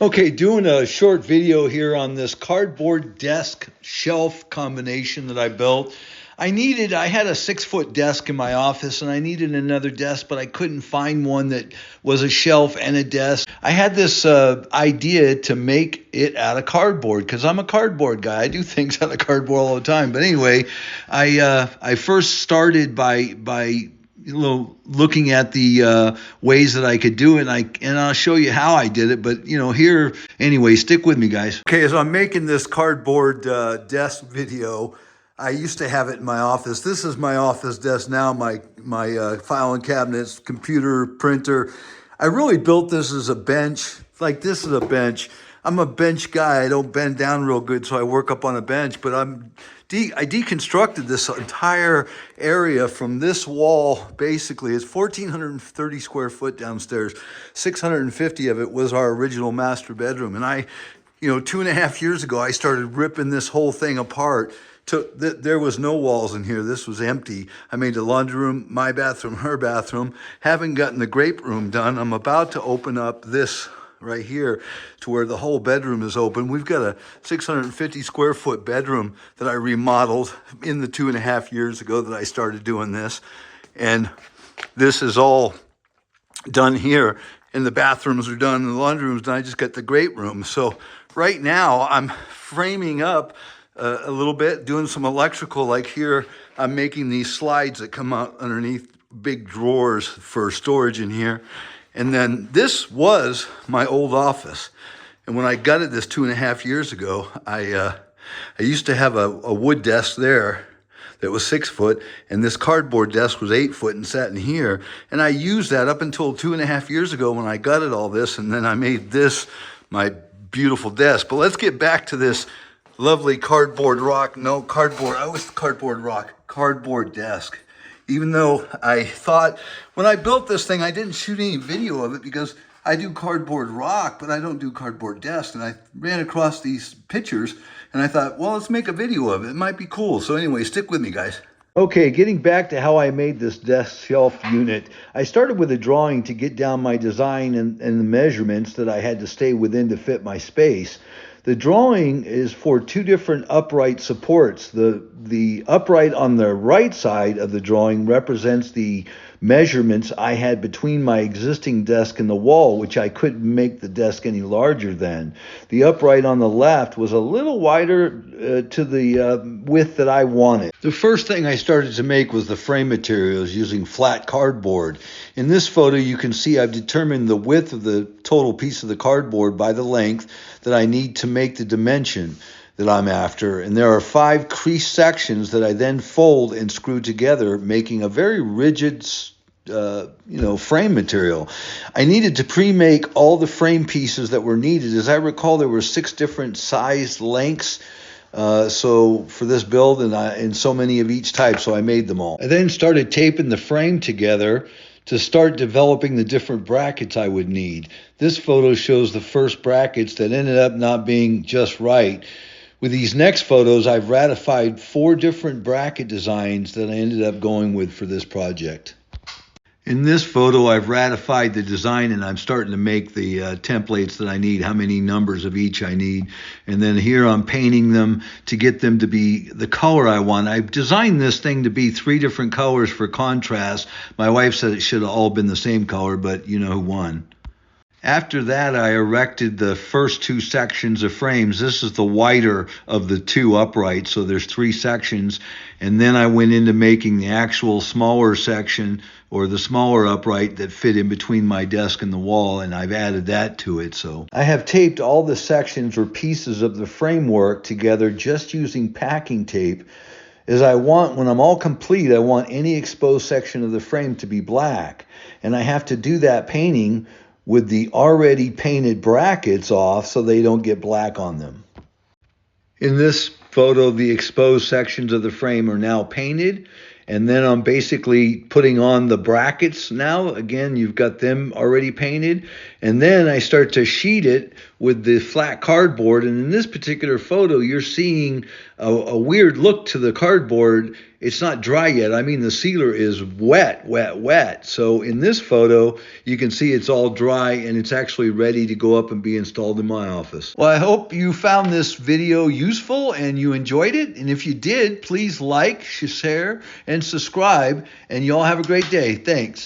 Okay, doing a short video here on this cardboard desk shelf combination that I built. I had a 6-foot desk in my office and I needed another desk, but I couldn't find one that was a shelf and a desk. I had this idea to make it out of cardboard because I'm a cardboard guy. I do things out of cardboard all the time. But anyway, I first started by looking at the ways that I could do it, and I'll show you how I did it. But here anyway, stick with me, guys. Okay, as I'm making this cardboard desk video, I used to have it in my office. This is my office desk now, my filing cabinets, computer, printer. I really built this as a bench. Like, this is a bench. I'm a bench guy. I don't bend down real good, so I work up on a bench. But I deconstructed this entire area from this wall. Basically, it's 1,430 square foot downstairs. 650 of it was our original master bedroom. And 2.5 years ago, I started ripping this whole thing apart. There was no walls in here. This was empty. I made the laundry room, my bathroom, her bathroom. Haven't gotten the grape room done. I'm about to open up this right here to where the whole bedroom is open. We've got a 650 square foot bedroom that I remodeled in the 2.5 years ago that I started doing this. And this is all done here. And the bathrooms are done and the laundry room's done. I just got the great room. So right now I'm framing up a little bit, doing some electrical. Like here, I'm making these slides that come out underneath big drawers for storage in here. And then this was my old office. And when I gutted this 2.5 years ago, I used to have a wood desk there that was 6 foot, and this cardboard desk was 8 foot and sat in here. And I used that up until 2.5 years ago when I gutted all this, and then I made this my beautiful desk. But let's get back to this lovely cardboard desk. Even though I thought, when I built this thing, I didn't shoot any video of it because I do cardboard rock, but I don't do cardboard desk. And I ran across these pictures and I thought, well, let's make a video of it. It might be cool. So anyway, stick with me, guys. Okay, getting back to how I made this desk shelf unit, I started with a drawing to get down my design and the measurements that I had to stay within to fit my space. The drawing is for 2 different upright supports. The upright on the right side of the drawing represents the measurements I had between my existing desk and the wall, which I couldn't make the desk any larger than. The upright on the left was a little wider to the width that I wanted. The first thing I started to make was the frame materials using flat cardboard. In this photo, you can see I've determined the width of the total piece of the cardboard by the length that I need to make the dimension that I'm after. And there are 5 crease sections that I then fold and screw together, making a very rigid frame material. I needed to pre-make all the frame pieces that were needed. As I recall, there were 6 different size lengths. So for this build, and so many of each type, so I made them all. I then started taping the frame together to start developing the different brackets I would need. This photo shows the first brackets that ended up not being just right. With these next photos, I've ratified 4 different bracket designs that I ended up going with for this project. In this photo, I've ratified the design and I'm starting to make the templates that I need, how many numbers of each I need. And then here I'm painting them to get them to be the color I want. I've designed this thing to be 3 different colors for contrast. My wife said it should have all been the same color, but you know who won. After that, I erected the first 2 sections of frames. This is the wider of the 2 uprights, so there's 3 sections. And then I went into making the actual smaller section, or the smaller upright that fit in between my desk and the wall, and I've added that to it. So I have taped all the sections or pieces of the framework together just using packing tape. When I'm all complete, I want any exposed section of the frame to be black. And I have to do that painting with the already painted brackets off so they don't get black on them. In this photo, the exposed sections of the frame are now painted, and then I'm basically putting on the brackets now. Again, you've got them already painted, and then I start to sheet it with the flat cardboard. And in this particular photo, you're seeing a weird look to the cardboard. it's not dry yet. I mean, the sealer is wet, wet, wet. So in this photo, you can see it's all dry and it's actually ready to go up and be installed in my office. Well, I hope you found this video useful and you enjoyed it. And if you did, please like, share, and subscribe. And you all have a great day. Thanks.